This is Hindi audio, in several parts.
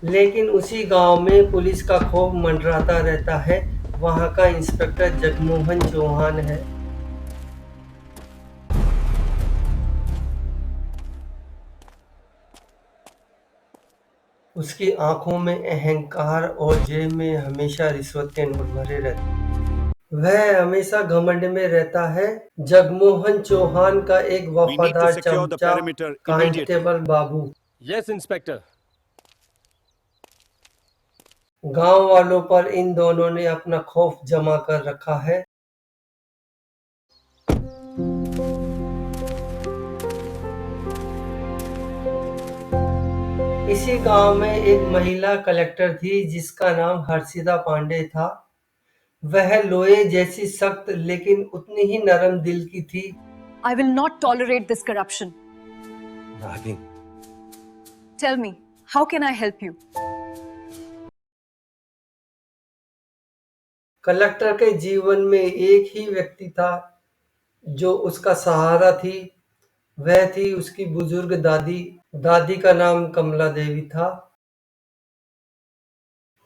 लेकिन उसी गांव में पुलिस का खौफ मंडराता रहता है। वहां का इंस्पेक्टर जगमोहन चौहान है। उसकी आंखों में अहंकार और जेब में हमेशा रिश्वत के नोट भरे रहते। वह हमेशा घमंड में रहता है। जगमोहन चौहान का एक We need to वफादार secure the चमचा perimeter immediately. Constable Babu. Yes inspector. गांव वालों पर इन दोनों ने अपना खौफ जमा कर रखा है। इसी गांव में एक महिला कलेक्टर थी जिसका नाम हर्षिता पांडे था। वह लोहे जैसी सख्त लेकिन उतनी ही नरम दिल की थी। I will not tolerate this corruption. Ragini, Tell me, how can I help you? Collector के जीवन में एक ही व्यक्ति था जो उसका सहारा थी। वह थी उसकी बुजुर्ग दादी। दादी का नाम कमला देवी था।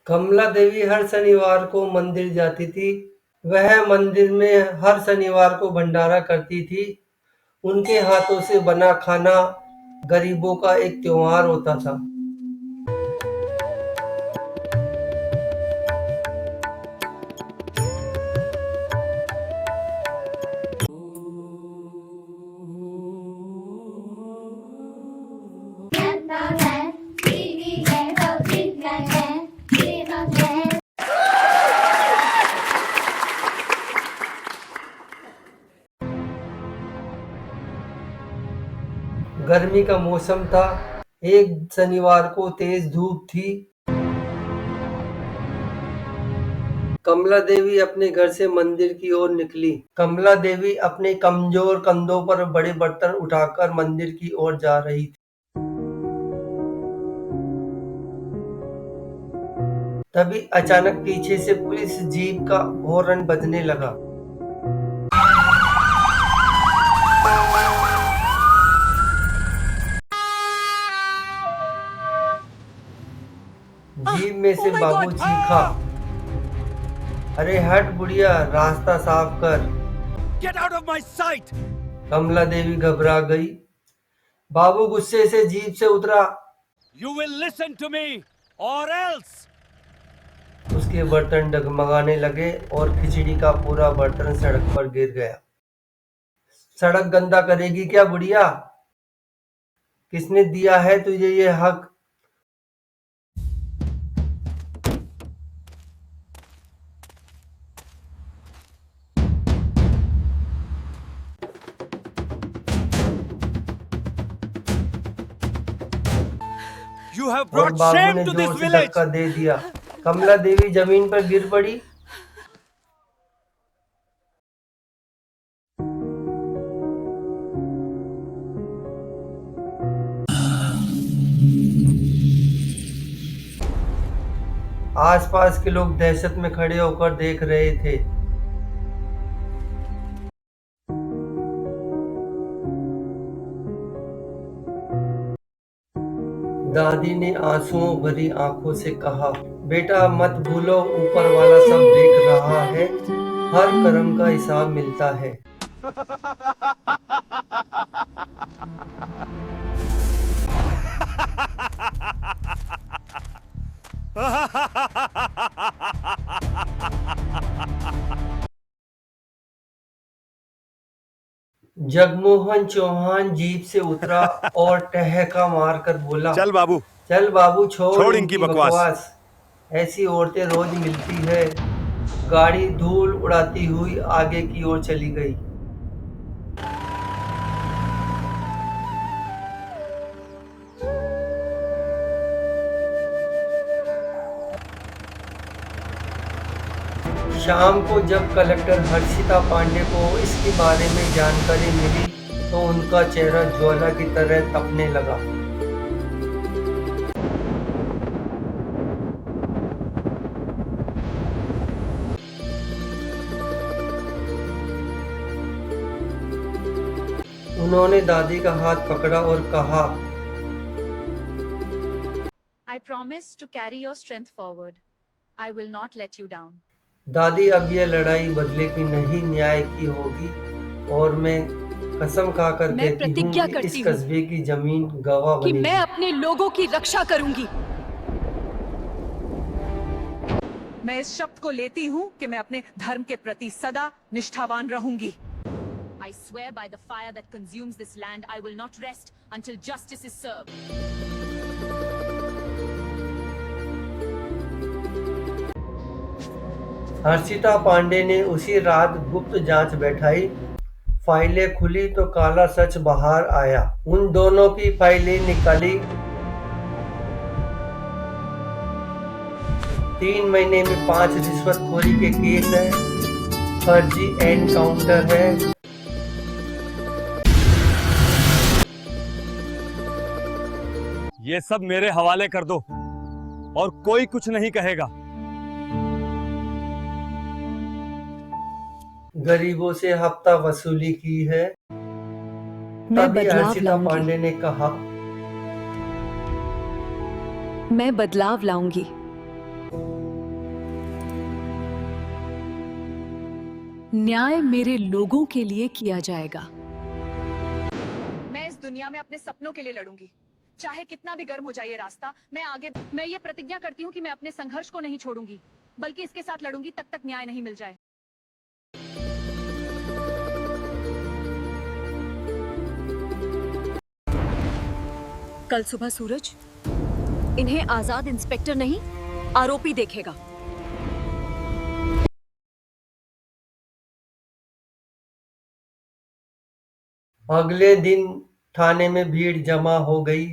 कमला देवी हर शनिवार को मंदिर जाती थी। वह मंदिर में हर शनिवार को भंडारा करती थी। उनके हाथों से बना खाना गरीबों का एक त्योहार होता था। गर्मी का मौसम था। एक शनिवार को तेज धूप थी। कमला देवी अपने घर से मंदिर की ओर निकली। कमला देवी अपने कमजोर कंधों पर बड़े बर्तन उठाकर मंदिर की ओर जा रही थी। तभी अचानक पीछे से पुलिस जीप का हॉर्न बजने लगा। जीप में से my बाबू God! चीखा, अरे हट बुढ़िया, रास्ता साफ कर। Get out of my sight! कमला देवी घबरा गई। बाबू गुस्से से जीप से उतरा। You will listen to me or else! उसके बर्तन डगमगाने लगे और खिचड़ी का पूरा बर्तन सड़क पर गिर गया। सड़क गंदा करेगी क्या बुढ़िया? किसने दिया है तुझे ये हक? You have और brought बाबू shame ने to this जोर से village! धक्का दे दिया। कमला देवी जमीन पर गिर पड़ी। आसपास के लोग दहशत में खड़े होकर देख रहे थे। दादी ने आंसुओं भरी आंखों से कहा, बेटा मत भूलो, ऊपर वाला सब देख रहा है। हर कर्म का हिसाब मिलता है। जगमोहन चौहान जीप से उतरा और ठहाका मारकर बोला, चल बाबू, चल बाबू, छोड़ छोड़ इनकी इनकी बकवास। बकवास। ऐसी औरतें रोज मिलती है। गाड़ी धूल उड़ाती हुई आगे की ओर चली गई। शाम को जब कलेक्टर हर्षिता पांडे को इसके बारे में जानकारी मिली तो उनका चेहरा ज्वाला की तरह तपने लगा। उन्होंने दादी का हाथ पकड़ा और कहा, I promise to carry your strength forward. I will not let you down. दादी, अब यह लड़ाई बदले की नहीं, न्याय की होगी। और मैं कसम खाकर मैं कहती हूँ प्रतिज्ञा कि करती इस हूँ कस्बे की जमीन गवाह कि मैं बनेगी। अपने लोगों की रक्षा करूंगी। मैं इस शब्द को लेती हूँ कि मैं अपने धर्म के प्रति सदा निष्ठावान रहूंगी। I swear by the fire that consumes this land, I will not rest until justice is served. Harshita Pandey ने उसी रात गुप्त जांच बैठाई। फाइलें खुली तो काला सच बाहर आया। उन दोनों की फाइलें निकाली। 3 महीने में 5 रिश्वतखोरी के केस है, फर्जी एनकाउंटर है। ये सब मेरे हवाले कर दो और कोई कुछ नहीं कहेगा। गरीबों से हफ्ता वसूली की है। मैं तभी बदलाव हर्षिता लाऊंगी। पांडे ने कहा, मैं बदलाव लाऊंगी। न्याय मेरे लोगों के लिए किया जाएगा। मैं इस दुनिया में अपने सपनों के लिए लड़ूंगी, चाहे कितना भी गर्म हो जाए ये रास्ता। मैं ये प्रतिज्ञा करती हूँ कि मैं अपने संघर्ष को नहीं छोड़ूंगी, बल्कि इसके साथ लड़ूंगी तब तक न्याय नहीं मिल जाए। कल सुबह सूरज, इन्हें आजाद इंस्पेक्टर नहीं, आरोपी देखेगा। अगले दिन थाने में भीड़ जमा हो गई।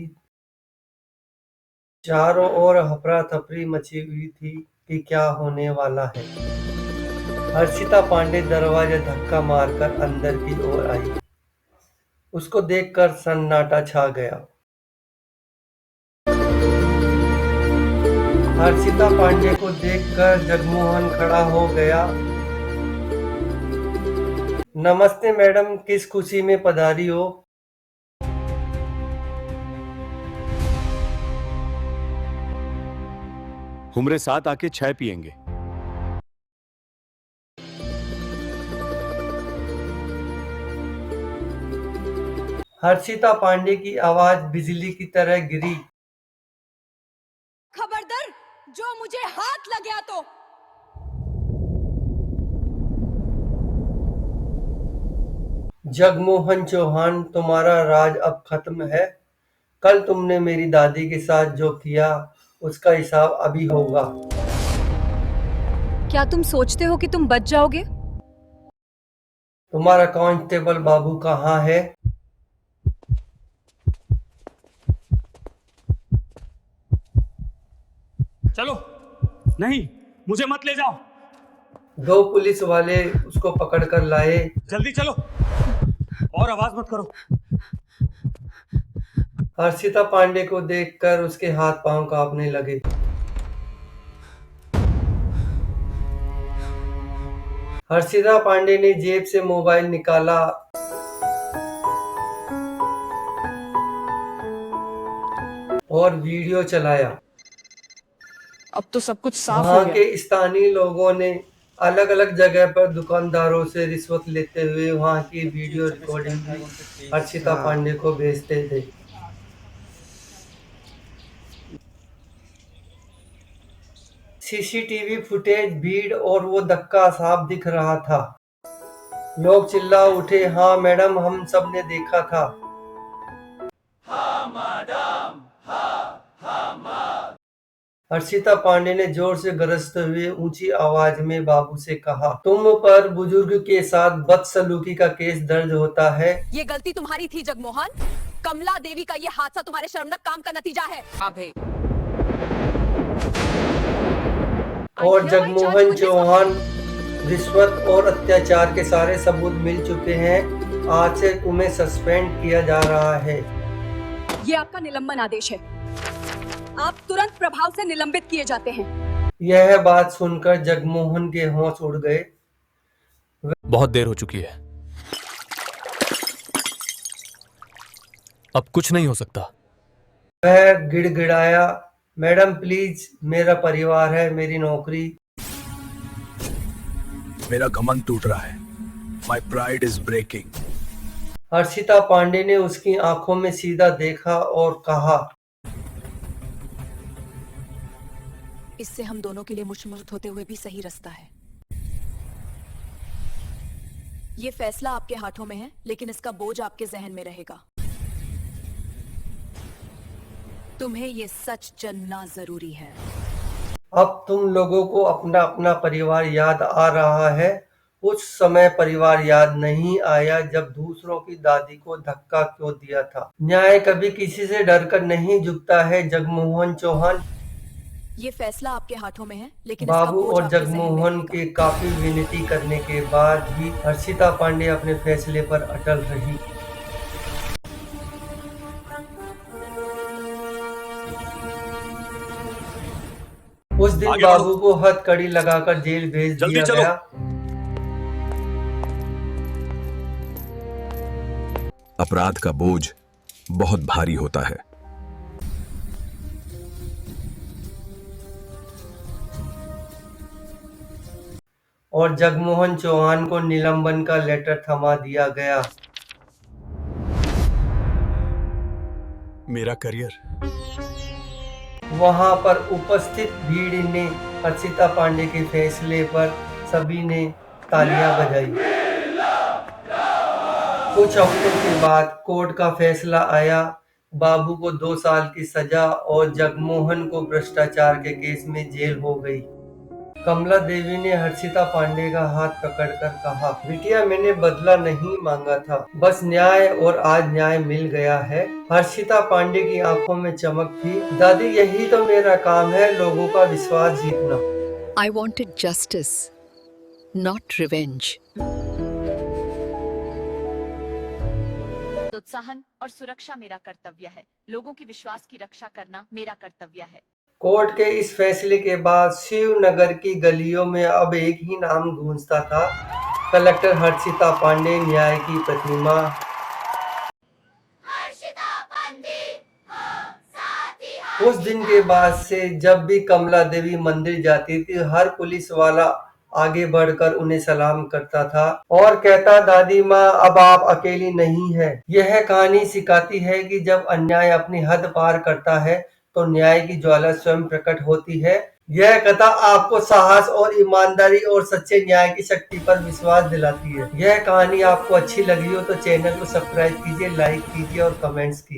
चारों ओर अफरा तफरी मची हुई थी कि क्या होने वाला है। हर्षिता पांडे दरवाजा धक्का मारकर अंदर की ओर आई। उसको देखकर सन्नाटा छा गया। हर्षिता पांडे को देखकर जगमोहन खड़ा हो गया। नमस्ते मैडम, किस खुशी में पधारी हो? हमरे साथ आके चाय पियेंगे। हर्षिता पांडे की आवाज बिजली की तरह गिरी। खबरदार, जो मुझे हाथ लगा तो। जगमोहन चौहान, तुम्हारा राज अब खत्म है। कल तुमने मेरी दादी के साथ जो किया उसका हिसाब अभी होगा। क्या तुम सोचते हो कि तुम बच जाओगे? तुम्हारा कांस्टेबल बाबू कहाँ है? चलो। नहीं, मुझे मत ले जाओ। 2 पुलिस वाले उसको पकड़कर लाए। जल्दी चलो और आवाज मत करो। हर्षिता पांडे को देखकर उसके हाथ पांव कांपने लगे। हर्षिता पांडे ने जेब से मोबाइल निकाला और वीडियो चलाया। अब तो सब कुछ साफ हो वहां गया। के स्थानीय लोगों ने अलग अलग जगह पर दुकानदारों से रिश्वत लेते हुए वहां की वीडियो रिकॉर्डिंग भी हर्षिता पांडे को भेजते थे। सीसीटीवी फुटेज, भीड़ और वो धक्का साफ दिख रहा था। लोग चिल्ला उठे, हाँ मैडम, हम सब ने देखा था। हर्षिता पांडे ने जोर से गरजते हुए ऊंची आवाज में बाबू से कहा, तुम पर बुजुर्ग के साथ बदसलूकी का केस दर्ज होता है। ये गलती तुम्हारी थी जगमोहन। कमला देवी का ये हादसा तुम्हारे शर्मनाक काम का नतीजा है। और जगमोहन चौहान, रिश्वत और अत्याचार के सारे सबूत मिल चुके हैं। आज से तुम्हें सस्पेंड किया जा रहा है। ये आपका निलंबन आदेश है। आप तुरंत प्रभाव से निलंबित किए जाते हैं। यह बात सुनकर जगमोहन के होश उड़ गए। बहुत देर हो चुकी है, अब कुछ नहीं हो सकता। वह गिड़गिड़ाया, मैडम प्लीज, मेरा परिवार है, मेरी नौकरी। मेरा घमंड टूट रहा है। My pride is breaking. Harshita Pandey ने उसकी आंखों में सीधा देखा और कहा, इससे हम दोनों के लिए मुश्किल होते हुए भी सही रास्ता है। ये फैसला आपके हाथों में है, लेकिन इसका बोझ आपके जहन में रहेगा। तुम्हें ये सच जानना जरूरी है। अब तुम लोगों को अपना अपना परिवार याद आ रहा है। उस समय परिवार याद नहीं आया जब दूसरों की दादी को धक्का क्यों दिया था। न्याय कभी किसी से डरकर नहीं झुकता है जगमोहन चौहान। ये फैसला आपके हाथों में है, लेकिन इसका बाबू बोझ और आपके जहन में जगमोहन रहेगा। के काफी विनती करने के बाद भी हर्षिता पांडे अपने फैसले पर अटल रही। उस दिन आगे बढ़ो। बाबू को हथकड़ी लगाकर जेल भेज जल्दी दिया चलो। गया। अपराध का बोझ बहुत भारी होता है। और जगमोहन चौहान को निलंबन का लेटर थमा दिया गया। मेरा करियर। वहां पर उपस्थित भीड़ ने हर्षिता पांडे के फैसले पर सभी ने तालियां बजाई। कुछ हफ्तों के बाद कोर्ट का फैसला आया। बाबू को 2 साल की सजा और जगमोहन को भ्रष्टाचार के केस में जेल हो गई। कमला देवी ने हर्षिता पांडे का हाथ पकड़कर कहा, बिटिया मैंने बदला नहीं मांगा था, बस न्याय, और आज न्याय मिल गया है। हर्षिता पांडे की आंखों में चमक थी। दादी यही तो मेरा काम है, लोगों का विश्वास जीतना। I wanted justice, not revenge. प्रोत्साहन और सुरक्षा मेरा कर्तव्य है। लोगों की विश्वास की रक्षा करना मेरा कर्तव्य है। कोर्ट के इस फैसले के बाद शिवनगर की गलियों में अब एक ही नाम गूंजता था, कलेक्टर हर्षिता पांडे, न्याय की प्रतिमा। उस दिन के बाद से जब भी कमला देवी मंदिर जाती थी, हर पुलिस वाला आगे बढ़कर उन्हें सलाम करता था और कहता, दादी माँ अब आप अकेली नहीं है। यह कहानी सिखाती है कि जब अन्याय अपनी हद पार करता है तो न्याय की ज्वाला स्वयं प्रकट होती है। यह कथा आपको साहस और ईमानदारी और सच्चे न्याय की शक्ति पर विश्वास दिलाती है। यह कहानी आपको अच्छी लगी हो तो चैनल को सब्सक्राइब कीजिए, लाइक कीजिए और कमेंट्स कीजिए।